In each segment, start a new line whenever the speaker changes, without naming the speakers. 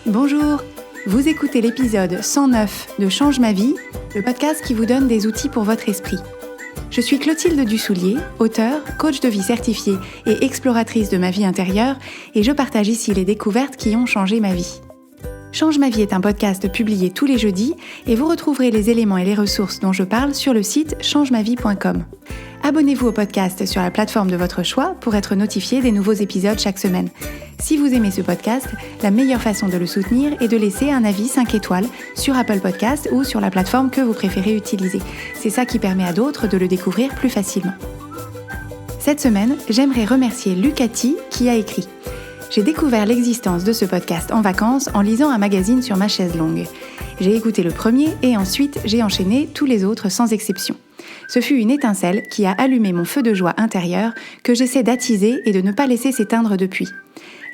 Bonjour, vous écoutez l'épisode 109 de Change ma vie, le podcast qui vous donne des outils pour votre esprit. Je suis Clotilde Dussoulier, auteure, coach de vie certifiée et exploratrice de ma vie intérieure, et je partage ici les découvertes qui ont changé ma vie. Change ma vie est un podcast publié tous les jeudis et vous retrouverez les éléments et les ressources dont je parle sur le site changemavie.com. Abonnez-vous au podcast sur la plateforme de votre choix pour être notifié des nouveaux épisodes chaque semaine. Si vous aimez ce podcast, la meilleure façon de le soutenir est de laisser un avis 5 étoiles sur Apple Podcasts ou sur la plateforme que vous préférez utiliser. C'est ça qui permet à d'autres de le découvrir plus facilement. Cette semaine, j'aimerais remercier Lucati qui a écrit « J'ai découvert l'existence de ce podcast en vacances en lisant un magazine sur ma chaise longue. J'ai écouté le premier et ensuite j'ai enchaîné tous les autres sans exception. Ce fut une étincelle qui a allumé mon feu de joie intérieur que j'essaie d'attiser et de ne pas laisser s'éteindre depuis.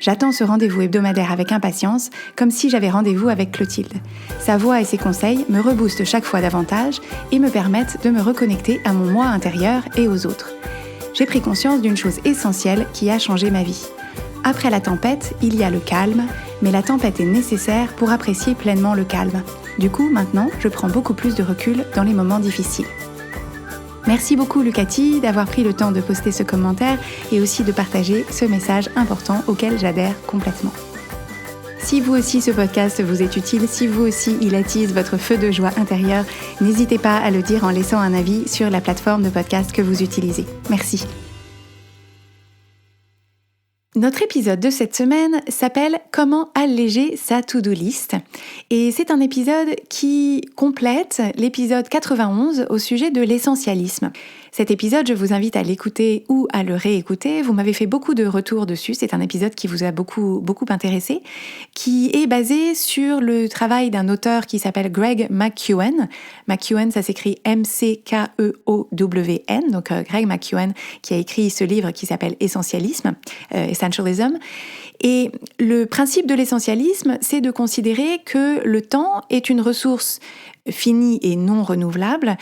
J'attends ce rendez-vous hebdomadaire avec impatience, comme si j'avais rendez-vous avec Clotilde. Sa voix et ses conseils me reboostent chaque fois davantage et me permettent de me reconnecter à mon moi intérieur et aux autres. J'ai pris conscience d'une chose essentielle qui a changé ma vie. Après la tempête, il y a le calme, mais la tempête est nécessaire pour apprécier pleinement le calme. Du coup, maintenant, je prends beaucoup plus de recul dans les moments difficiles. Merci beaucoup Lucati d'avoir pris le temps de poster ce commentaire et aussi de partager ce message important auquel j'adhère complètement. Si vous aussi ce podcast vous est utile, si vous aussi il attise votre feu de joie intérieur, n'hésitez pas à le dire en laissant un avis sur la plateforme de podcast que vous utilisez. Merci. Notre épisode de cette semaine s'appelle « Comment alléger sa to-do list ?» et c'est un épisode qui complète l'épisode 91 au sujet de l'essentialisme. Cet épisode, je vous invite à l'écouter ou à le réécouter. Vous m'avez fait beaucoup de retours dessus. C'est un épisode qui vous a beaucoup intéressé, qui est basé sur le travail d'un auteur qui s'appelle Greg McKeown. McKeown, ça s'écrit M-C-K-E-O-W-N. Donc Greg McKeown qui a écrit ce livre qui s'appelle Essentialisme, Essentialism. Et le principe de l'essentialisme, c'est de considérer que le temps est une ressource finie et non renouvelable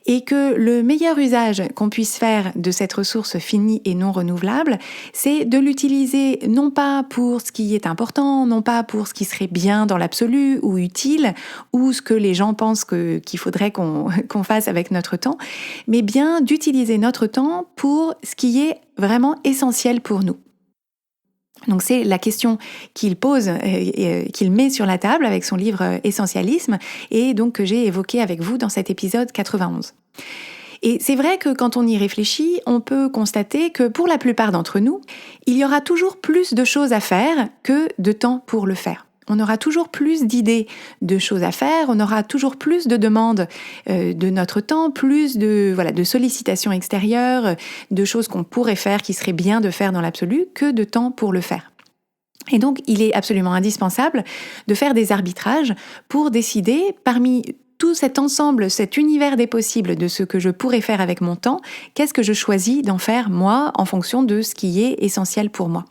et que le meilleur usage qu'on puisse faire de cette ressource finie et non renouvelable, c'est de l'utiliser non pas pour ce qui est important, non pas pour ce qui serait bien dans l'absolu ou utile ou ce que les gens pensent qu'il faudrait qu'on fasse avec notre temps, mais bien d'utiliser notre temps pour ce qui est vraiment essentiel pour nous. Donc c'est la question qu'il pose, qu'il met sur la table avec son livre Essentialisme et donc que j'ai évoqué avec vous dans cet épisode 91. Et c'est vrai que quand on y réfléchit, on peut constater que pour la plupart d'entre nous, il y aura toujours plus de choses à faire que de temps pour le faire. On aura toujours plus d'idées de choses à faire, on aura toujours plus de demandes de notre temps, plus de sollicitations extérieures, de choses qu'on pourrait faire, qui seraient bien de faire dans l'absolu, que de temps pour le faire. Et donc, il est absolument indispensable de faire des arbitrages pour décider parmi tout cet ensemble, cet univers des possibles de ce que je pourrais faire avec mon temps, qu'est-ce que je choisis d'en faire moi en fonction de ce qui est essentiel pour moi.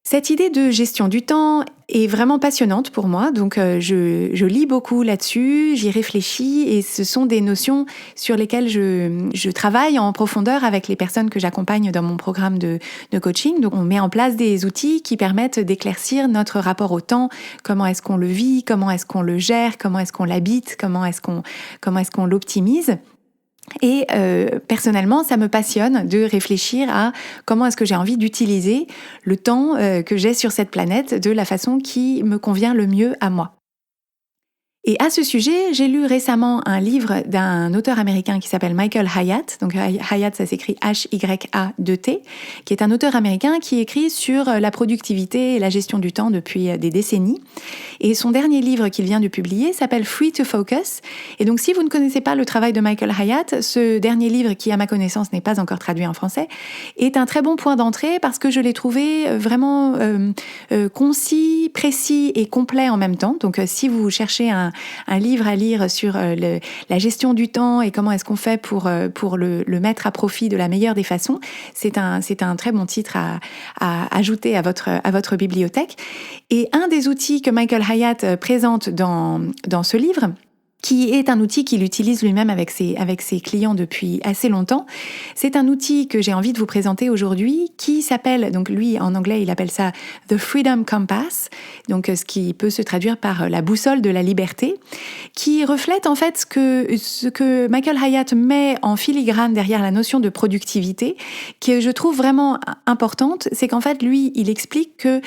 Cette idée de gestion du temps est vraiment passionnante pour moi, donc je lis beaucoup là-dessus, j'y réfléchis et ce sont des notions sur lesquelles je travaille en profondeur avec les personnes que j'accompagne dans mon programme de coaching. Donc on met en place des outils qui permettent d'éclaircir notre rapport au temps, comment est-ce qu'on le vit, comment est-ce qu'on le gère, comment est-ce qu'on l'habite, comment est-ce qu'on l'optimise. Et personnellement, ça me passionne de réfléchir à comment est-ce que j'ai envie d'utiliser le temps que j'ai sur cette planète de la façon qui me convient le mieux à moi. Et à ce sujet, j'ai lu récemment un livre d'un auteur américain qui s'appelle Michael Hyatt. Donc Hyatt, ça s'écrit H-Y-A-2-T, qui est un auteur américain qui écrit sur la productivité et la gestion du temps depuis des décennies. Et son dernier livre qu'il vient de publier s'appelle Free to Focus. Et donc si vous ne connaissez pas le travail de Michael Hyatt, ce dernier livre, qui à ma connaissance n'est pas encore traduit en français, est un très bon point d'entrée parce que je l'ai trouvé vraiment concis, précis et complet en même temps. Donc si vous cherchez un livre à lire sur la gestion du temps et comment est-ce qu'on fait pour le mettre à profit de la meilleure des façons, c'est un très bon titre à ajouter à votre bibliothèque. Et un des outils que Michael Hyatt présente dans ce livre, qui est un outil qu'il utilise lui-même avec ses clients depuis assez longtemps. C'est un outil que j'ai envie de vous présenter aujourd'hui qui s'appelle, donc lui en anglais il appelle ça The Freedom Compass, donc ce qui peut se traduire par la boussole de la liberté, qui reflète en fait ce que Michael Hyatt met en filigrane derrière la notion de productivité, que je trouve vraiment importante. C'est qu'en fait lui il explique que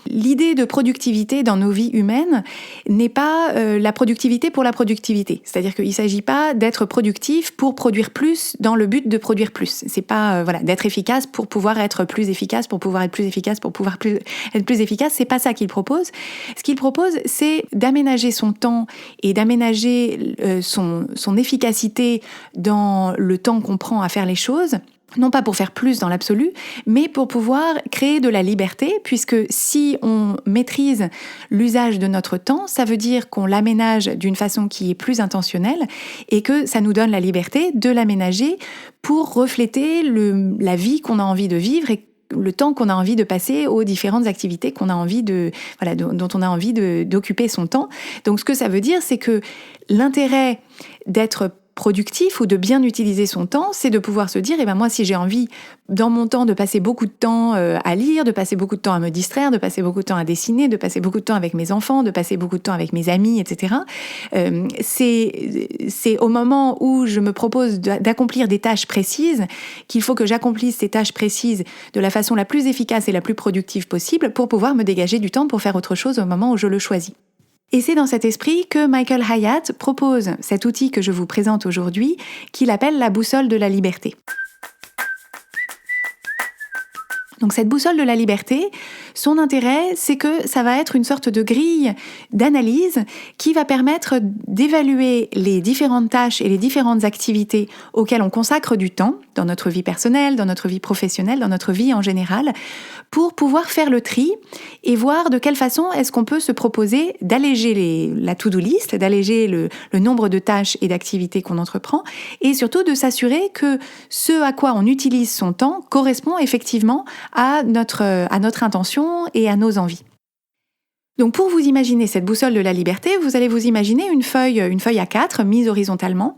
l'idée de productivité dans nos vies humaines n'est pas la productivité pour la productivité. C'est-à-dire qu'il ne s'agit pas d'être productif pour produire plus dans le but de produire plus. C'est pas d'être efficace pour pouvoir être plus efficace, pour pouvoir être plus efficace, pour pouvoir être plus efficace. C'est pas ça qu'il propose. Ce qu'il propose, c'est d'aménager son temps et d'aménager son efficacité dans le temps qu'on prend à faire les choses. Non pas pour faire plus dans l'absolu, mais pour pouvoir créer de la liberté, puisque si on maîtrise l'usage de notre temps, ça veut dire qu'on l'aménage d'une façon qui est plus intentionnelle et que ça nous donne la liberté de l'aménager pour refléter la vie qu'on a envie de vivre et le temps qu'on a envie de passer aux différentes activités qu'on a envie dont on a envie d'occuper son temps. Donc ce que ça veut dire, c'est que l'intérêt d'être productif ou de bien utiliser son temps, c'est de pouvoir se dire, moi si j'ai envie dans mon temps de passer beaucoup de temps à lire, de passer beaucoup de temps à me distraire, de passer beaucoup de temps à dessiner, de passer beaucoup de temps avec mes enfants, de passer beaucoup de temps avec mes amis, etc. C'est au moment où je me propose d'accomplir des tâches précises qu'il faut que j'accomplisse ces tâches précises de la façon la plus efficace et la plus productive possible pour pouvoir me dégager du temps pour faire autre chose au moment où je le choisis. Et c'est dans cet esprit que Michael Hyatt propose cet outil que je vous présente aujourd'hui, qu'il appelle la boussole de la liberté. Donc cette boussole de la liberté, son intérêt, c'est que ça va être une sorte de grille d'analyse qui va permettre d'évaluer les différentes tâches et les différentes activités auxquelles on consacre du temps dans notre vie personnelle, dans notre vie professionnelle, dans notre vie en général, pour pouvoir faire le tri et voir de quelle façon est-ce qu'on peut se proposer d'alléger la to-do list, d'alléger le nombre de tâches et d'activités qu'on entreprend, et surtout de s'assurer que ce à quoi on utilise son temps correspond effectivement à notre intention et à nos envies. Donc pour vous imaginer cette boussole de la liberté, vous allez vous imaginer une feuille A4 mise horizontalement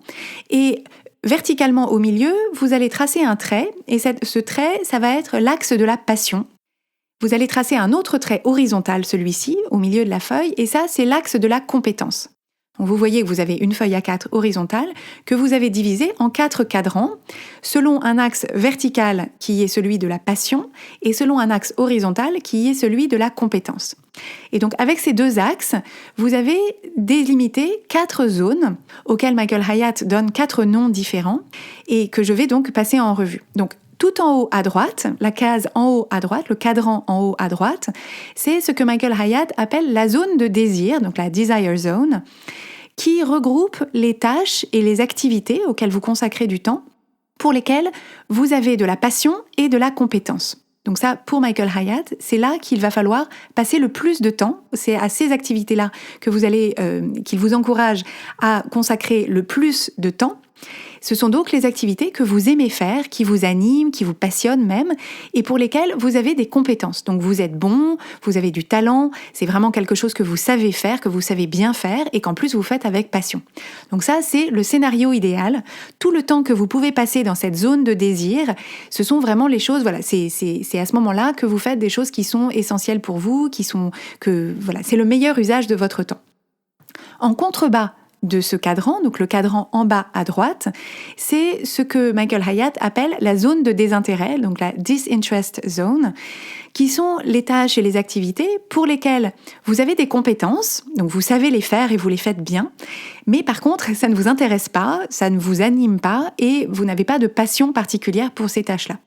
et verticalement au milieu, vous allez tracer un trait et ce trait, ça va être l'axe de la passion. Vous allez tracer un autre trait horizontal, celui-ci, au milieu de la feuille, et ça, c'est l'axe de la compétence. Donc vous voyez que vous avez une feuille A4 horizontale que vous avez divisée en 4 cadrans, selon un axe vertical qui est celui de la passion et selon un axe horizontal qui est celui de la compétence. Et donc avec ces deux axes, vous avez délimité 4 zones auxquelles Michael Hyatt donne 4 noms différents et que je vais donc passer en revue. Donc tout en haut à droite, la case en haut à droite, le cadran en haut à droite, c'est ce que Michael Hyatt appelle la zone de désir, donc la desire zone, qui regroupe les tâches et les activités auxquelles vous consacrez du temps, pour lesquelles vous avez de la passion et de la compétence. Donc ça, pour Michael Hyatt, c'est là qu'il va falloir passer le plus de temps. C'est à ces activités-là qu'il vous encourage à consacrer le plus de temps. Ce sont donc les activités que vous aimez faire, qui vous animent, qui vous passionnent même, et pour lesquelles vous avez des compétences. Donc vous êtes bon, vous avez du talent, c'est vraiment quelque chose que vous savez faire, que vous savez bien faire, et qu'en plus vous faites avec passion. Donc ça, c'est le scénario idéal. Tout le temps que vous pouvez passer dans cette zone de désir, ce sont vraiment les choses, c'est à ce moment-là que vous faites des choses qui sont essentielles pour vous, c'est le meilleur usage de votre temps. En contrebas de ce cadran, donc le cadran en bas à droite, c'est ce que Michael Hyatt appelle la zone de désintérêt, donc la disinterest zone, qui sont les tâches et les activités pour lesquelles vous avez des compétences, donc vous savez les faire et vous les faites bien, mais par contre, ça ne vous intéresse pas, ça ne vous anime pas et vous n'avez pas de passion particulière pour ces tâches-là.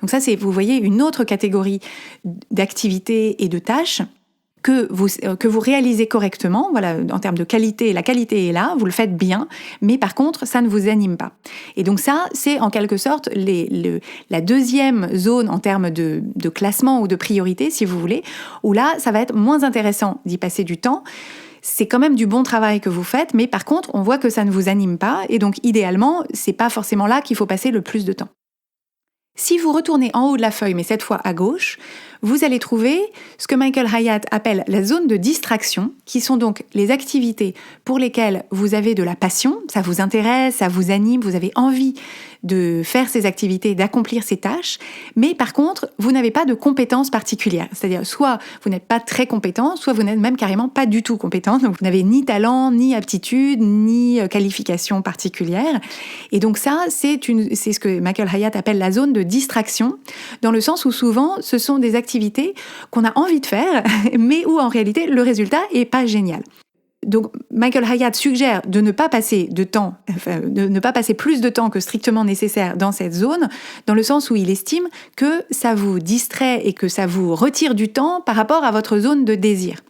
Donc ça, c'est, vous voyez, une autre catégorie d'activités et de tâches que vous réalisez correctement, en termes de qualité, la qualité est là, vous le faites bien, mais par contre, ça ne vous anime pas. Et donc ça, c'est en quelque sorte la deuxième zone en termes de classement ou de priorité, si vous voulez, où là, ça va être moins intéressant d'y passer du temps. C'est quand même du bon travail que vous faites, mais par contre, on voit que ça ne vous anime pas, et donc idéalement, c'est pas forcément là qu'il faut passer le plus de temps. Si vous retournez en haut de la feuille, mais cette fois à gauche, vous allez trouver ce que Michael Hyatt appelle la zone de distraction, qui sont donc les activités pour lesquelles vous avez de la passion, ça vous intéresse, ça vous anime, vous avez envie de faire ces activités, d'accomplir ces tâches, mais par contre, vous n'avez pas de compétences particulières. C'est-à-dire, soit vous n'êtes pas très compétent, soit vous n'êtes même carrément pas du tout compétent, donc vous n'avez ni talent, ni aptitude, ni qualification particulière. Et donc ça, c'est ce que Michael Hyatt appelle la zone de distraction, dans le sens où souvent, ce sont des activités qu'on a envie de faire, mais où en réalité, le résultat est pas génial. Donc, Michael Hyatt suggère de ne pas passer de ne pas passer plus de temps que strictement nécessaire dans cette zone, dans le sens où il estime que ça vous distrait et que ça vous retire du temps par rapport à votre zone de désir.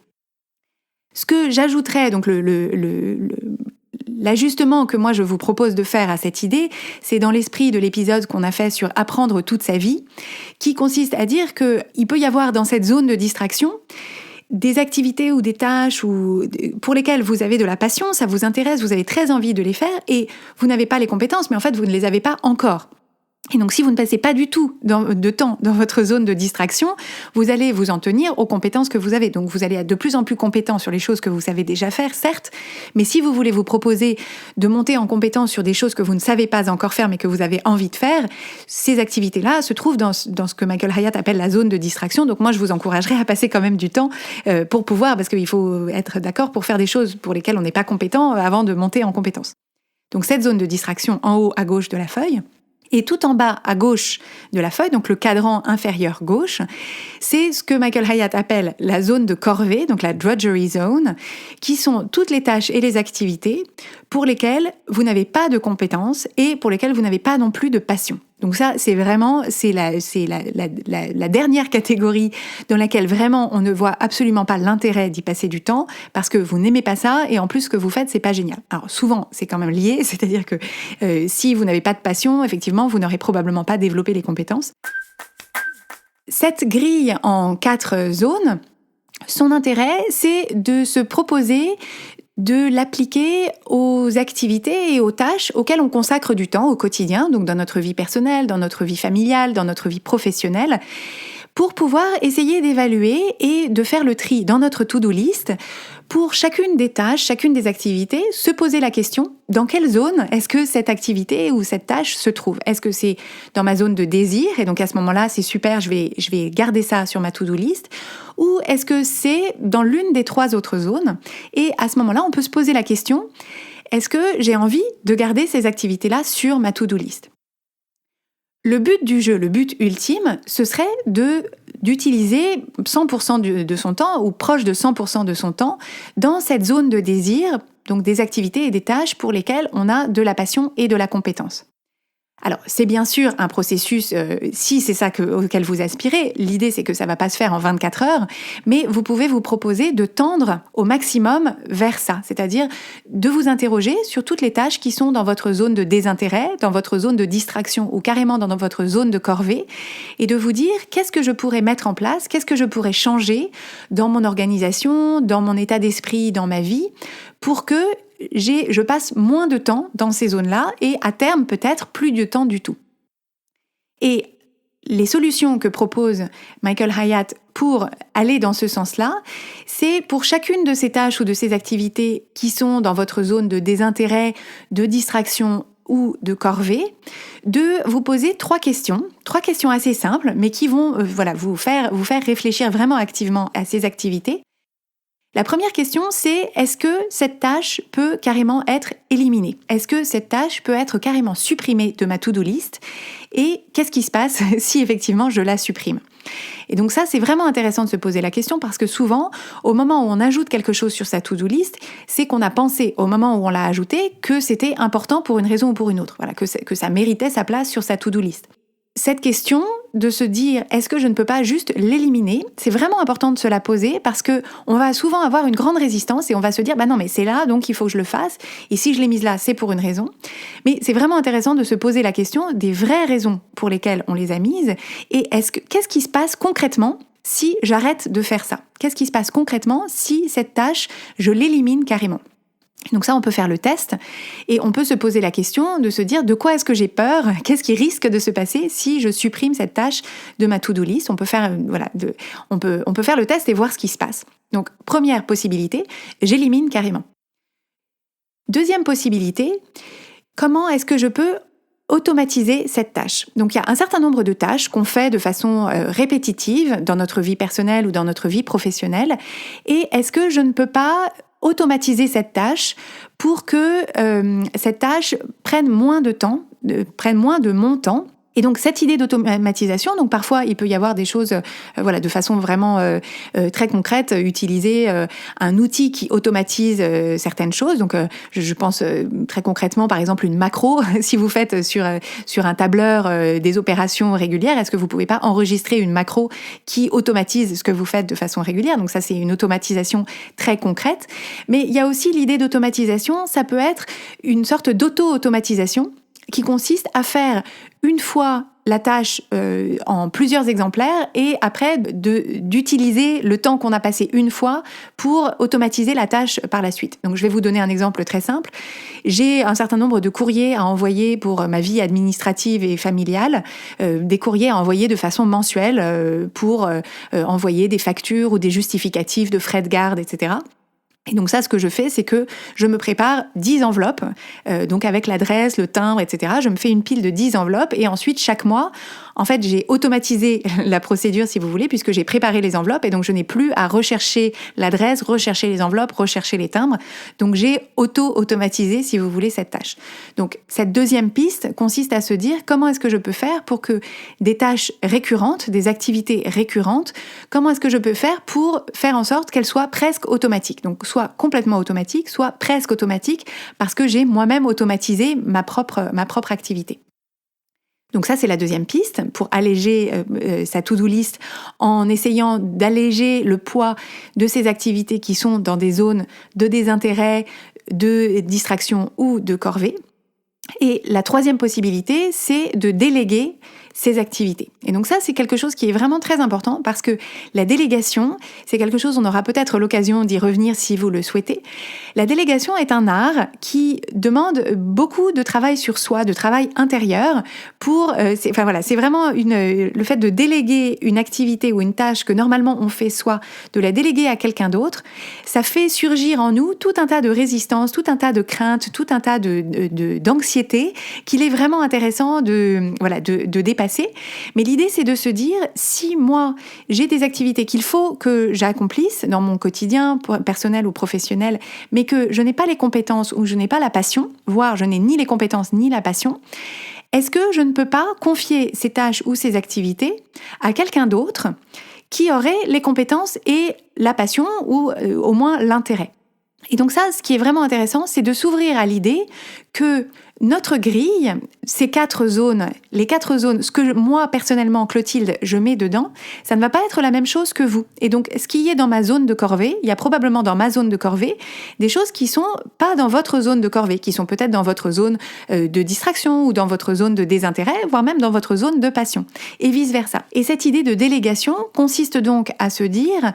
Ce que j'ajouterais, donc l'ajustement que moi je vous propose de faire à cette idée, c'est dans l'esprit de l'épisode qu'on a fait sur apprendre toute sa vie, qui consiste à dire qu'il peut y avoir dans cette zone de distraction des activités ou des tâches pour lesquelles vous avez de la passion, ça vous intéresse, vous avez très envie de les faire et vous n'avez pas les compétences, mais en fait vous ne les avez pas encore. Et donc, si vous ne passez pas du tout de temps dans votre zone de distraction, vous allez vous en tenir aux compétences que vous avez. Donc, vous allez être de plus en plus compétent sur les choses que vous savez déjà faire, certes, mais si vous voulez vous proposer de monter en compétence sur des choses que vous ne savez pas encore faire, mais que vous avez envie de faire, ces activités-là se trouvent dans ce que Michael Hyatt appelle la zone de distraction. Donc, moi, je vous encouragerais à passer quand même du temps pour pouvoir, parce qu'il faut être d'accord pour faire des choses pour lesquelles on n'est pas compétent avant de monter en compétence. Donc, cette zone de distraction en haut à gauche de la feuille, et tout en bas à gauche de la feuille, donc le cadran inférieur gauche, c'est ce que Michael Hyatt appelle la zone de corvée, donc la drudgery zone, qui sont toutes les tâches et les activités pour lesquelles vous n'avez pas de compétences et pour lesquelles vous n'avez pas non plus de passion. Donc ça, c'est la dernière catégorie dans laquelle vraiment on ne voit absolument pas l'intérêt d'y passer du temps parce que vous n'aimez pas ça et en plus ce que vous faites, c'est pas génial. Alors souvent, c'est quand même lié, c'est-à-dire que si vous n'avez pas de passion, effectivement, vous n'aurez probablement pas développé les compétences. Cette grille en 4 zones, son intérêt, c'est de se proposer de l'appliquer aux activités et aux tâches auxquelles on consacre du temps au quotidien, donc dans notre vie personnelle, dans notre vie familiale, dans notre vie professionnelle, pour pouvoir essayer d'évaluer et de faire le tri dans notre to-do list pour chacune des tâches, chacune des activités, se poser la question, dans quelle zone est-ce que cette activité ou cette tâche se trouve ? Est-ce que c'est dans ma zone de désir ? Et donc à ce moment-là, c'est super, je vais garder ça sur ma to-do list. Ou est-ce que c'est dans l'une des 3 autres zones ? Et à ce moment-là, on peut se poser la question, est-ce que j'ai envie de garder ces activités-là sur ma to-do list ? Le but du jeu, le but ultime, ce serait d'utiliser 100% de son temps ou proche de 100% de son temps dans cette zone de désir, donc des activités et des tâches pour lesquelles on a de la passion et de la compétence. Alors, c'est bien sûr un processus, si c'est ça auquel vous aspirez, l'idée c'est que ça ne va pas se faire en 24 heures, mais vous pouvez vous proposer de tendre au maximum vers ça, c'est-à-dire de vous interroger sur toutes les tâches qui sont dans votre zone de désintérêt, dans votre zone de distraction ou carrément dans votre zone de corvée, et de vous dire qu'est-ce que je pourrais mettre en place, qu'est-ce que je pourrais changer dans mon organisation, dans mon état d'esprit, dans ma vie, pour que je passe moins de temps dans ces zones-là et à terme peut-être plus de temps du tout. Et les solutions que propose Michael Hyatt pour aller dans ce sens-là, c'est pour chacune de ces tâches ou de ces activités qui sont dans votre zone de désintérêt, de distraction ou de corvée, de vous poser 3 questions assez simples, mais qui vont vous faire réfléchir vraiment activement à ces activités. La première question, c'est est-ce que cette tâche peut carrément être éliminée ? Est-ce que cette tâche peut être carrément supprimée de ma to-do list ? Et qu'est-ce qui se passe si effectivement je la supprime ? Et donc ça, c'est vraiment intéressant de se poser la question parce que souvent, au moment où on ajoute quelque chose sur sa to-do list, c'est qu'on a pensé au moment où on l'a ajouté que c'était important pour une raison ou pour une autre, que ça méritait sa place sur sa to-do list. Cette question de se dire est-ce que je ne peux pas juste l'éliminer, c'est vraiment important de se la poser parce que on va souvent avoir une grande résistance et on va se dire non mais c'est là donc il faut que je le fasse et si je l'ai mise là c'est pour une raison. Mais c'est vraiment intéressant de se poser la question des vraies raisons pour lesquelles on les a mises et qu'est-ce qui se passe concrètement si j'arrête de faire ça ? Qu'est-ce qui se passe concrètement si cette tâche je l'élimine carrément ? Donc ça, on peut faire le test et on peut se poser la question de se dire de quoi est-ce que j'ai peur, qu'est-ce qui risque de se passer si je supprime cette tâche de ma to-do list. On peut faire, on peut faire le test et voir ce qui se passe. Donc première possibilité, j'élimine carrément. Deuxième possibilité, comment est-ce que je peux automatiser cette tâche? Donc il y a un certain nombre de tâches qu'on fait de façon répétitive dans notre vie personnelle ou dans notre vie professionnelle. Et est-ce que je ne peux pas automatiser cette tâche pour que cette tâche prenne moins de temps, prenne moins de mon temps? Et donc cette idée d'automatisation, donc parfois il peut y avoir des choses, de façon vraiment très concrète, utiliser un outil qui automatise certaines choses. Donc je pense très concrètement, par exemple une macro. Si vous faites sur un tableur des opérations régulières, est-ce que vous pouvez pas enregistrer une macro qui automatise ce que vous faites de façon régulière? Donc ça c'est une automatisation très concrète. Mais il y a aussi l'idée d'automatisation, ça peut être une sorte d'auto-automatisation qui consiste à faire une fois la tâche en plusieurs exemplaires et après d'utiliser le temps qu'on a passé une fois pour automatiser la tâche par la suite. Donc je vais vous donner un exemple très simple. J'ai un certain nombre de courriers à envoyer pour ma vie administrative et familiale, des courriers à envoyer de façon mensuelle pour envoyer des factures ou des justificatifs de frais de garde, etc. Et donc ça, ce que je fais, c'est que je me prépare 10 enveloppes, donc avec l'adresse, le timbre, etc. Je me fais une pile de 10 enveloppes et ensuite, chaque mois, en fait, j'ai automatisé la procédure, si vous voulez, puisque j'ai préparé les enveloppes et donc je n'ai plus à rechercher l'adresse, rechercher les enveloppes, rechercher les timbres. Donc j'ai automatisé, si vous voulez, cette tâche. Donc cette deuxième piste consiste à se dire comment est-ce que je peux faire pour que des tâches récurrentes, des activités récurrentes, comment est-ce que je peux faire pour faire en sorte qu'elles soient presque automatiques. Donc soit complètement automatique, soit presque automatique, parce que j'ai moi-même automatisé ma propre activité. Donc ça, c'est la deuxième piste pour alléger sa to-do list en essayant d'alléger le poids de ces activités qui sont dans des zones de désintérêt, de distraction ou de corvée. Et la troisième possibilité, c'est de déléguer ces activités. Et donc ça, c'est quelque chose qui est vraiment très important parce que la délégation, c'est quelque chose, on aura peut-être l'occasion d'y revenir si vous le souhaitez. La délégation est un art qui demande beaucoup de travail sur soi, de travail intérieur pour, c'est vraiment le fait de déléguer une activité ou une tâche que normalement on fait soi, de la déléguer à quelqu'un d'autre, ça fait surgir en nous tout un tas de résistances, tout un tas de craintes, tout un tas d'anxiété qu'il est vraiment intéressant de dépasser. Mais l'idée, c'est de se dire, si moi, j'ai des activités qu'il faut que j'accomplisse dans mon quotidien, personnel ou professionnel, mais que je n'ai pas les compétences ou je n'ai pas la passion, voire je n'ai ni les compétences ni la passion, est-ce que je ne peux pas confier ces tâches ou ces activités à quelqu'un d'autre qui aurait les compétences et la passion ou au moins l'intérêt? Et donc ça, ce qui est vraiment intéressant, c'est de s'ouvrir à l'idée que notre grille, ces 4 zones, les 4 zones, ce que moi, personnellement, Clotilde, je mets dedans, ça ne va pas être la même chose que vous. Et donc, ce qui est dans ma zone de corvée, il y a probablement dans ma zone de corvée des choses qui sont pas dans votre zone de corvée, qui sont peut-être dans votre zone de distraction ou dans votre zone de désintérêt, voire même dans votre zone de passion, et vice-versa. Et cette idée de délégation consiste donc à se dire,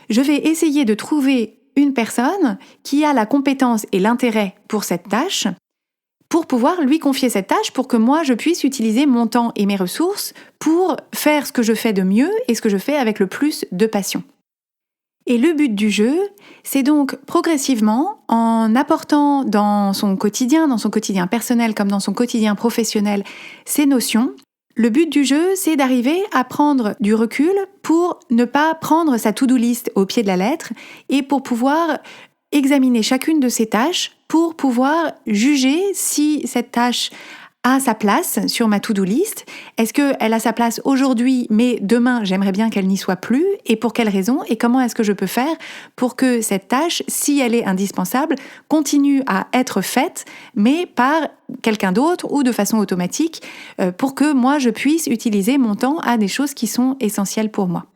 je vais essayer de trouver une personne qui a la compétence et l'intérêt pour cette tâche, pour pouvoir lui confier cette tâche, pour que moi, je puisse utiliser mon temps et mes ressources pour faire ce que je fais de mieux et ce que je fais avec le plus de passion. Et le but du jeu, c'est donc progressivement, en apportant dans son quotidien personnel comme dans son quotidien professionnel, ces notions. Le but du jeu, c'est d'arriver à prendre du recul pour ne pas prendre sa to-do list au pied de la lettre et pour pouvoir examiner chacune de ces tâches pour pouvoir juger si cette tâche a sa place sur ma to-do list. Est-ce qu'elle a sa place aujourd'hui, mais demain, j'aimerais bien qu'elle n'y soit plus? Et pour quelles raisons? Et comment est-ce que je peux faire pour que cette tâche, si elle est indispensable, continue à être faite, mais par quelqu'un d'autre ou de façon automatique, pour que moi, je puisse utiliser mon temps à des choses qui sont essentielles pour moi.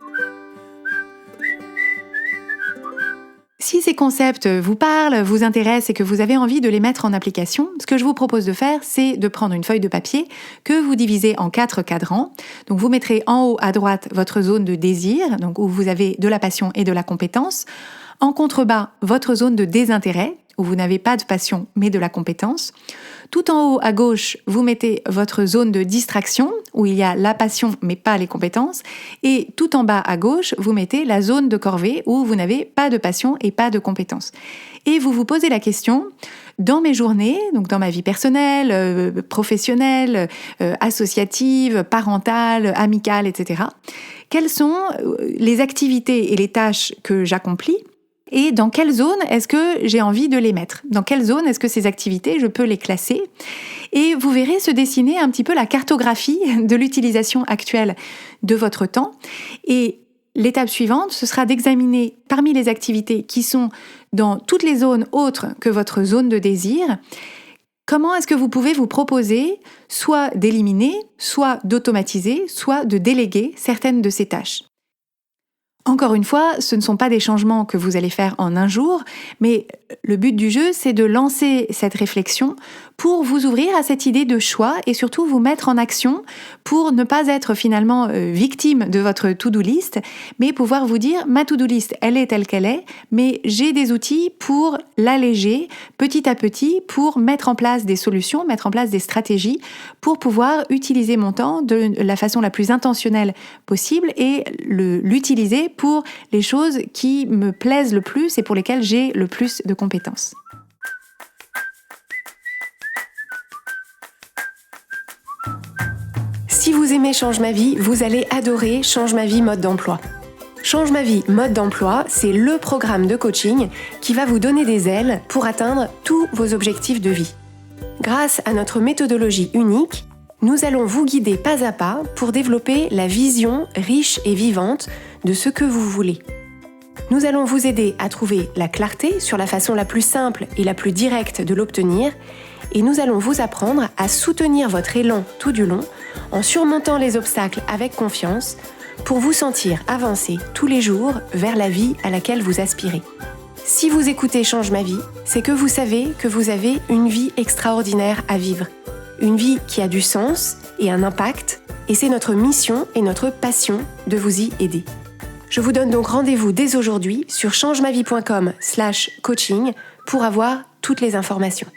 Si ces concepts vous parlent, vous intéressent et que vous avez envie de les mettre en application, ce que je vous propose de faire, c'est de prendre une feuille de papier que vous divisez en 4 cadrans. Donc vous mettrez en haut à droite votre zone de désir, donc où vous avez de la passion et de la compétence. En contrebas, votre zone de désintérêt, où vous n'avez pas de passion mais de la compétence. Tout en haut à gauche, vous mettez votre zone de distraction, où il y a la passion mais pas les compétences. Et tout en bas à gauche, vous mettez la zone de corvée, où vous n'avez pas de passion et pas de compétences. Et vous vous posez la question, dans mes journées, donc dans ma vie personnelle, professionnelle, associative, parentale, amicale, etc., quelles sont les activités et les tâches que j'accomplis ? Et dans quelle zone est-ce que j'ai envie de les mettre ? Dans quelle zone est-ce que ces activités, je peux les classer ? Et vous verrez se dessiner un petit peu la cartographie de l'utilisation actuelle de votre temps. Et l'étape suivante, ce sera d'examiner parmi les activités qui sont dans toutes les zones autres que votre zone de désir, comment est-ce que vous pouvez vous proposer soit d'éliminer, soit d'automatiser, soit de déléguer certaines de ces tâches. Encore une fois, ce ne sont pas des changements que vous allez faire en un jour, mais le but du jeu, c'est de lancer cette réflexion pour vous ouvrir à cette idée de choix et surtout vous mettre en action pour ne pas être finalement victime de votre to-do list, mais pouvoir vous dire, ma to-do list, elle est telle qu'elle est, mais j'ai des outils pour l'alléger petit à petit, pour mettre en place des solutions, mettre en place des stratégies pour pouvoir utiliser mon temps de la façon la plus intentionnelle possible et l'utiliser pour les choses qui me plaisent le plus et pour lesquelles j'ai le plus de compétences.
Si vous aimez Change ma vie, vous allez adorer Change ma vie mode d'emploi. Change ma vie mode d'emploi, c'est le programme de coaching qui va vous donner des ailes pour atteindre tous vos objectifs de vie. Grâce à notre méthodologie unique, nous allons vous guider pas à pas pour développer la vision riche et vivante de ce que vous voulez. Nous allons vous aider à trouver la clarté sur la façon la plus simple et la plus directe de l'obtenir, et nous allons vous apprendre à soutenir votre élan tout du long en surmontant les obstacles avec confiance pour vous sentir avancer tous les jours vers la vie à laquelle vous aspirez. Si vous écoutez Change ma vie, c'est que vous savez que vous avez une vie extraordinaire à vivre. Une vie qui a du sens et un impact, et c'est notre mission et notre passion de vous y aider. Je vous donne donc rendez-vous dès aujourd'hui sur changemavie.com/coaching pour avoir toutes les informations.